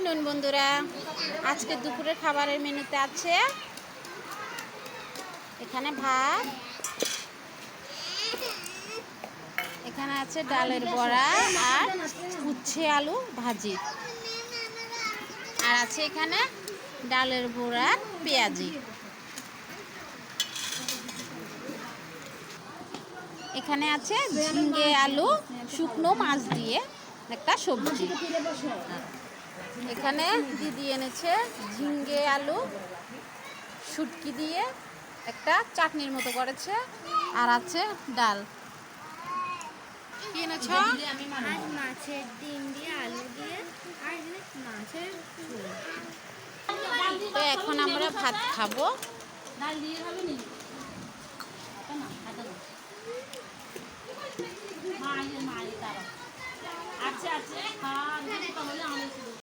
Afternoon বন্ধুরা, আজকে দুপুরের খাবারের মেনুতে আছে এখানে ভাত, এখানে আছে ডালের বড়া আর উচ্ছে আলু ভাজি, আর আছে এখানে ডালের বড়া পেঁয়াজি। এখানে আছে ঝিঙ্গে আলু শুকনো মাছ দিয়ে একটা সবজি। এখানে দিদি এনেছে ঝিঙ্গে আলু শুটকি দিয়ে একটা চাটনির মতো করেছে, আর আছে ডাল। কি এনেছ? মাছের ডিম দিয়ে আলু দিয়ে আর মাছের ঝোল। তো এখন আমরা ভাত খাবো।